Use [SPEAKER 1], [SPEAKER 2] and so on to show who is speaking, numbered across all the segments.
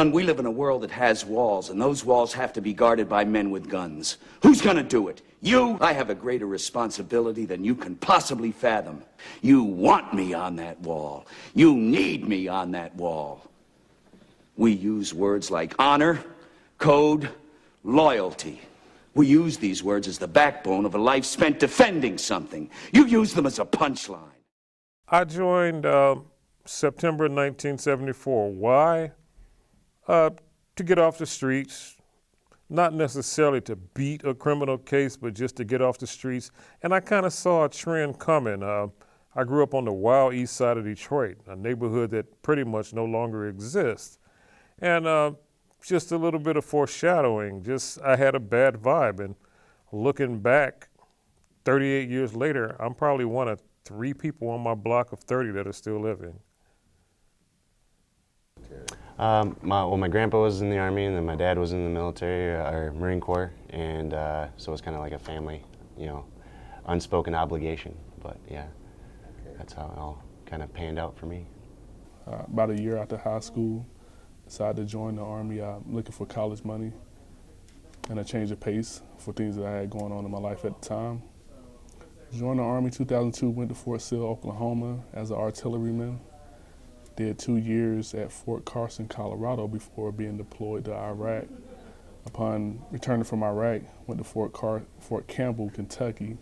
[SPEAKER 1] Son, we live in a world that has walls, and those walls have to be guarded by men with guns. Who's gonna do it? You? I have a greater responsibility than you can possibly fathom. You want me on that wall. You need me on that wall. We use words like honor, code, loyalty. We use these words as the backbone of a life spent defending something. You use them as a punchline.
[SPEAKER 2] I joined September 1974. Why? To get off the streets, not necessarily to beat a criminal case, but just to get off the streets. And I kind of saw a trend coming. I grew up on the wild east side of Detroit, a neighborhood that pretty much no longer exists. And just a little bit of foreshadowing, I had a bad vibe. And looking back, 38 years later, I'm probably one of 3 people on my block of 30 that are still living.
[SPEAKER 3] My grandpa was in the Army, and then my dad was in the military, or Marine Corps, and so it's kind of like a family, unspoken obligation. But yeah, that's how it all kind of panned out for me.
[SPEAKER 4] About a year after high school, decided to join the Army. Looking for college money and a change of pace for things that I had going on in my life at the time. Joined the Army 2002, went to Fort Sill, Oklahoma as an artilleryman. Did 2 years at Fort Carson, Colorado before being deployed to Iraq. Upon returning from Iraq, went to Fort Campbell, Kentucky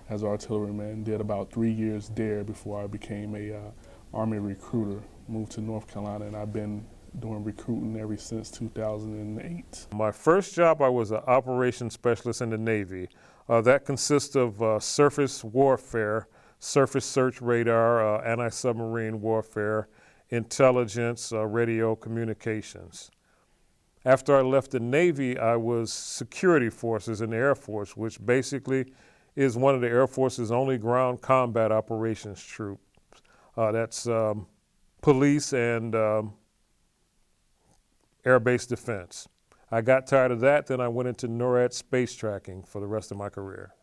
[SPEAKER 4] as an artilleryman. Did about 3 years there before I became a Army recruiter. Moved to North Carolina, and I've been doing recruiting ever since 2008.
[SPEAKER 2] My first job, I was an operations specialist in the Navy. That consists of surface warfare, surface search radar, anti-submarine warfare, intelligence, radio communications. After I left the Navy, I was security forces in the Air Force, which basically is one of the Air Force's only ground combat operations troops. That's police and air-based defense. I got tired of that, then I went into NORAD space tracking for the rest of my career.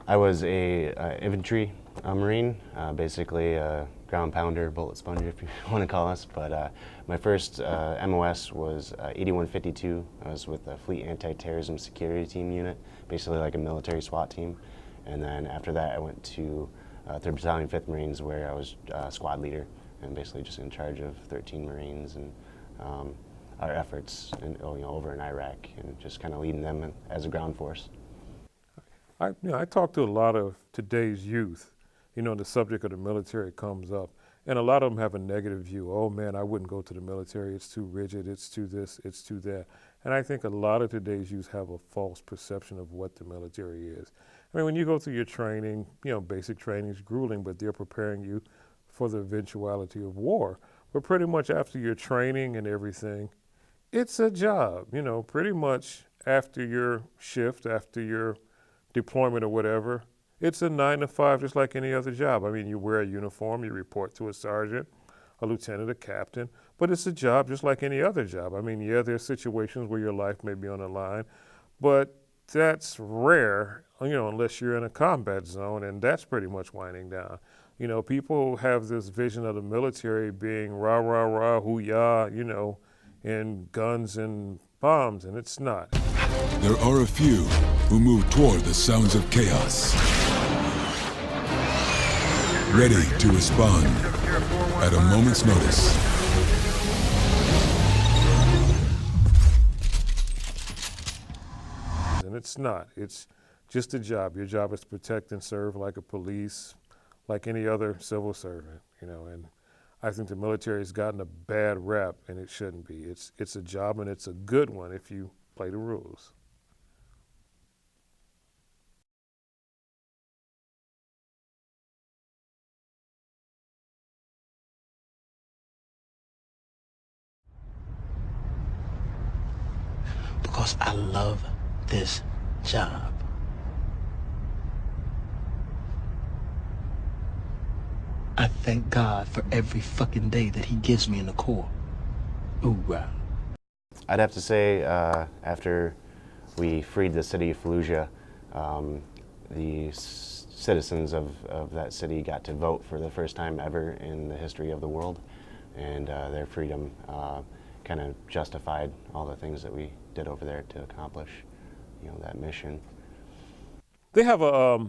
[SPEAKER 3] I was a infantry Marine, basically a ground pounder, bullet sponge if you want to call us, but my first MOS was 8152. I was with the Fleet Anti-Terrorism Security Team unit, basically like a military SWAT team. And then after that I went to 3rd Battalion, 5th Marines, where I was squad leader and basically just in charge of 13 Marines and our efforts over in Iraq and just kind of leading them as a ground force.
[SPEAKER 2] I talk to a lot of today's youth. The subject of the military comes up, and a lot of them have a negative view. Oh man, I wouldn't go to the military. It's too rigid. It's too this. It's too that. And I think a lot of today's youth have a false perception of what the military is. I mean, when you go through your training, basic training is grueling, but they're preparing you for the eventuality of war. But pretty much after your training and everything, it's a job. Pretty much after your shift, after your deployment or whatever, it's a 9 to 5 just like any other job. I mean, you wear a uniform, you report to a sergeant, a lieutenant, a captain, but it's a job just like any other job. I mean, yeah, there are situations where your life may be on the line, but that's rare, unless you're in a combat zone, and that's pretty much winding down. People have this vision of the military being rah, rah, rah, hoo-yah, and guns and bombs, and it's not.
[SPEAKER 5] There are a few who move toward the sounds of chaos, ready to respond at a moment's notice.
[SPEAKER 2] And it's not. It's just a job. Your job is to protect and serve like a police, like any other civil servant, and I think the military has gotten a bad rap, and it shouldn't be. It's a job, and it's a good one if you play the rules.
[SPEAKER 6] Because I love this job. I thank God for every fucking day that he gives me in the Corps. Oorah.
[SPEAKER 3] I'd have to say, after we freed the city of Fallujah, the citizens of that city got to vote for the first time ever in the history of the world, and their freedom kind of justified all the things that we did over there to accomplish, that mission.
[SPEAKER 2] They have a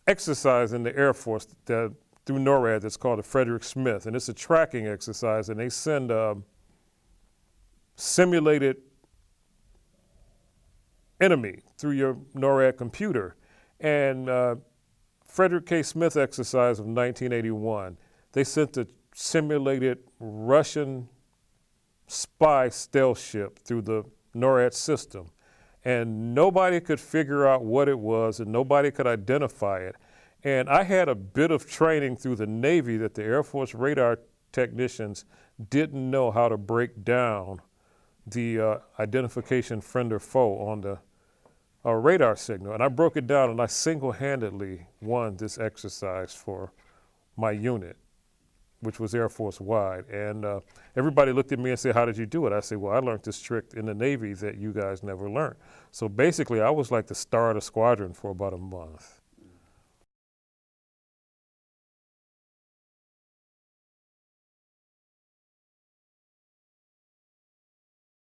[SPEAKER 2] exercise in the Air Force that through NORAD that's called a Frederick Smith, and it's a tracking exercise, and they send simulated enemy through your NORAD computer. And Frederick K. Smith exercise of 1981, they sent a simulated Russian spy stealth ship through the NORAD system. And nobody could figure out what it was, and nobody could identify it. And I had a bit of training through the Navy that the Air Force radar technicians didn't know how to break down the identification friend or foe on the radar signal. And I broke it down, and I single-handedly won this exercise for my unit, which was Air Force wide. And everybody looked at me and said, "How did you do it?" I said, "Well, I learned this trick in the Navy that you guys never learned." So basically, I was like the star of the squadron for about a month.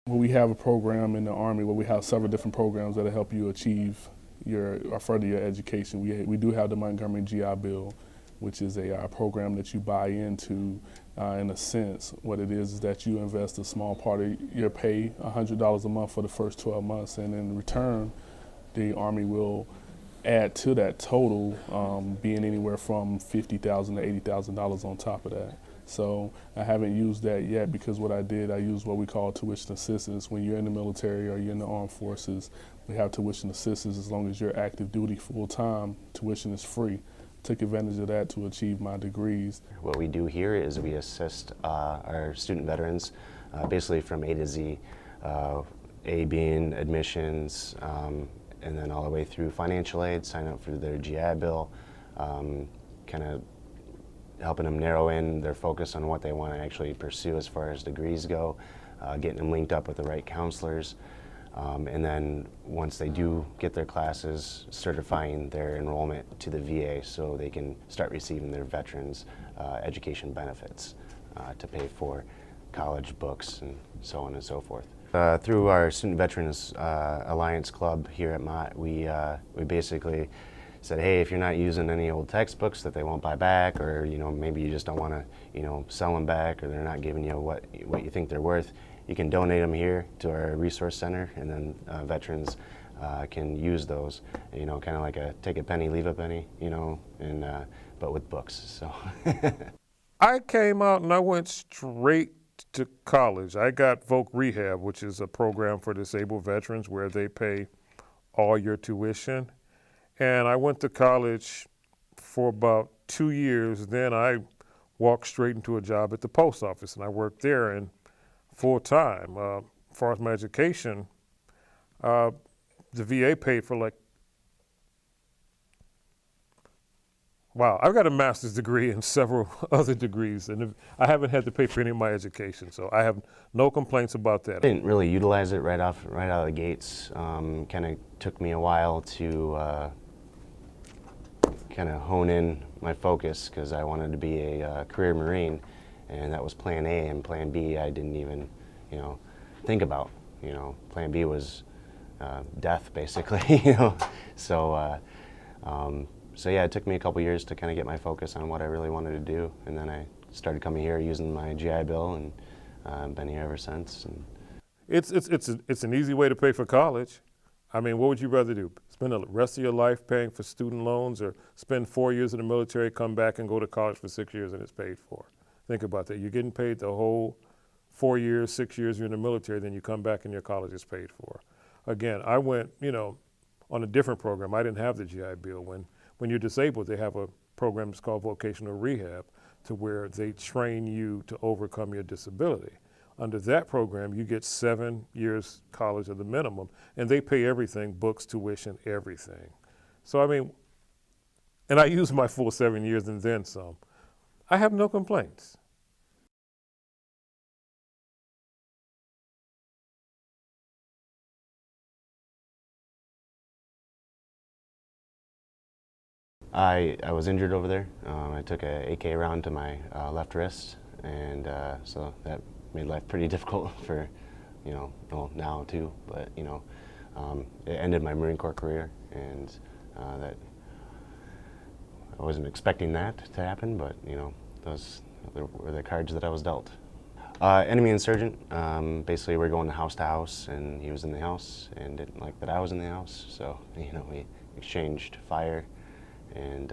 [SPEAKER 4] Well, we have a program in the Army where we have several different programs that help you achieve or further your education. We do have the Montgomery GI Bill, which is a program that you buy into. In a sense, what it is that you invest a small part of your pay, $100 a month for the first 12 months, and in return, the Army will add to that total, being anywhere from $50,000 to $80,000 on top of that. So I haven't used that yet, because what I used what we call tuition assistance. When you're in the military or you're in the armed forces, we have tuition assistance as long as you're active duty full time. Tuition is free. Took advantage of that to achieve my degrees.
[SPEAKER 3] What we do here is we assist our student veterans basically from A to Z, A being admissions, and then all the way through financial aid, sign up for their GI Bill, kind of helping them narrow in their focus on what they want to actually pursue as far as degrees go, getting them linked up with the right counselors, and then once they do get their classes, certifying their enrollment to the VA so they can start receiving their veterans education benefits to pay for college books and so on and so forth. Through our Student Veterans Alliance Club here at Mott, we basically said, hey, if you're not using any old textbooks that they won't buy back, or maybe you just don't want to sell them back, or they're not giving you what you think they're worth, you can donate them here to our resource center, and then veterans can use those. Kind of like a take a penny, leave a penny, and but with books. So
[SPEAKER 2] I came out and I went straight to college. I got Voc Rehab, which is a program for disabled veterans where they pay all your tuition. And I went to college for about 2 years. Then I walked straight into a job at the post office, and I worked there and full time. As far as my education, the VA paid for I've got a master's degree and several other degrees, and I haven't had to pay for any of my education, so I have no complaints about that.
[SPEAKER 3] I didn't really utilize it right out of the gates. Kind of took me a while to kind of hone in my focus, because I wanted to be a career Marine, and that was plan A, and plan B I didn't even think about. Plan B was death, basically. So yeah, it took me a couple years to kind of get my focus on what I really wanted to do, and then I started coming here using my GI Bill, and been here ever since. And
[SPEAKER 2] it's an easy way to pay for college. I mean, what would you rather do? Spend the rest of your life paying for student loans, or spend 4 years in the military, come back and go to college for 6 years and it's paid for? Think about that. You're getting paid the whole 4 years, 6 years you're in the military, then you come back and your college is paid for. Again, I went, on a different program. I didn't have the GI Bill. When you're disabled, they have a program that's called vocational rehab, to where they train you to overcome your disability. Under that program, you get 7 years college at the minimum, and they pay everything, books, tuition, everything. So, I mean, and I used my full 7 years and then some. I have no complaints.
[SPEAKER 3] I was injured over there. I took a AK round to my left wrist, and so that made life pretty difficult for, well, now too, but, it ended my Marine Corps career, and that I wasn't expecting that to happen, but, those were the cards that I was dealt. Enemy insurgent, basically we're going house to house, and he was in the house and didn't like that I was in the house, so, we exchanged fire, and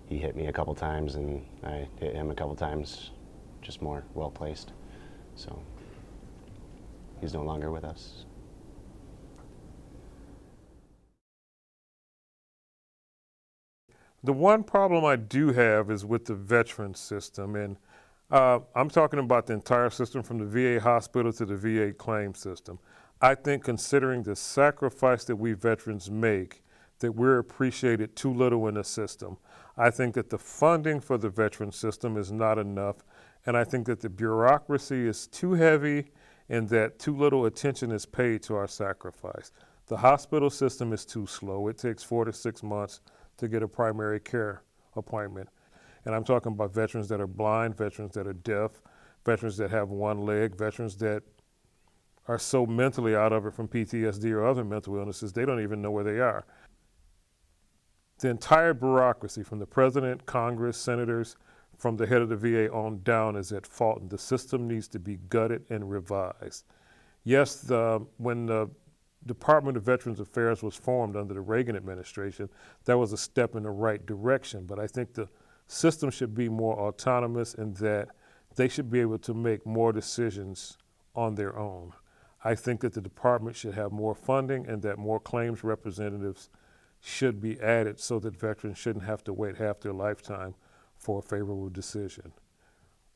[SPEAKER 3] he hit me a couple times and I hit him a couple times, just more well-placed. So he's no longer with us.
[SPEAKER 2] The one problem I do have is with the veteran system, and I'm talking about the entire system from the VA hospital to the VA claim system. I think considering the sacrifice that we veterans make, that we're appreciated too little in the system. I think that the funding for the veteran system is not enough, and I think that the bureaucracy is too heavy and that too little attention is paid to our sacrifice. The hospital system is too slow. It takes 4 to 6 months to get a primary care appointment. And I'm talking about veterans that are blind, veterans that are deaf, veterans that have one leg, veterans that are so mentally out of it from PTSD or other mental illnesses, they don't even know where they are. The entire bureaucracy, from the president, Congress, senators, from the head of the VA on down, is at fault, and the system needs to be gutted and revised. Yes, when the Department of Veterans Affairs was formed under the Reagan administration, that was a step in the right direction, but I think the system should be more autonomous in that they should be able to make more decisions on their own. I think that the department should have more funding and that more claims representatives should be added so that veterans shouldn't have to wait half their lifetime for a favorable decision.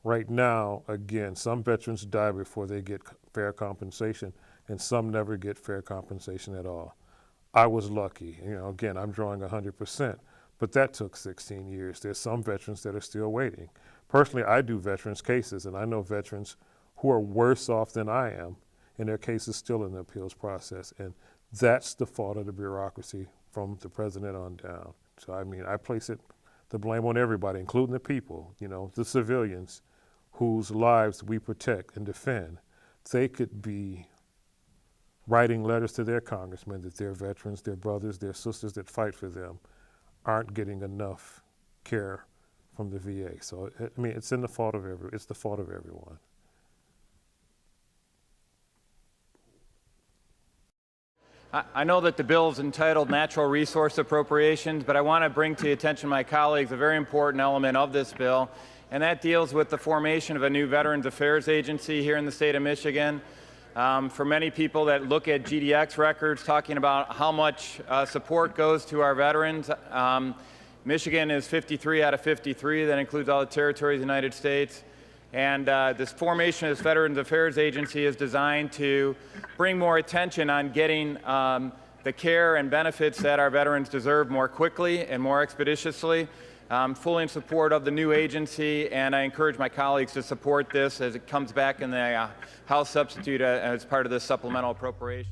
[SPEAKER 2] Right now, again, some veterans die before they get fair compensation, and some never get fair compensation at all. I was lucky. Again, I'm drawing 100%, but that took 16 years. There's some veterans that are still waiting. Personally, I do veterans cases, and I know veterans who are worse off than I am, and their case is still in the appeals process, and that's the fault of the bureaucracy from the president on down. So I place the blame on everybody, including the people, the civilians whose lives we protect and defend. They could be writing letters to their congressmen that their veterans, their brothers, their sisters that fight for them aren't getting enough care from the VA. So it's the fault of everyone.
[SPEAKER 7] I know that the bill is entitled Natural Resource Appropriations, but I want to bring to the attention of my colleagues a very important element of this bill, and that deals with the formation of a new Veterans Affairs Agency here in the state of Michigan. For many people that look at GDX records talking about how much support goes to our veterans, Michigan is 53 out of 53. That includes all the territories of the United States. And this formation of this Veterans Affairs Agency is designed to bring more attention on getting the care and benefits that our veterans deserve more quickly and more expeditiously. I'm fully in support of the new agency, and I encourage my colleagues to support this as it comes back in the House substitute as part of this supplemental appropriation.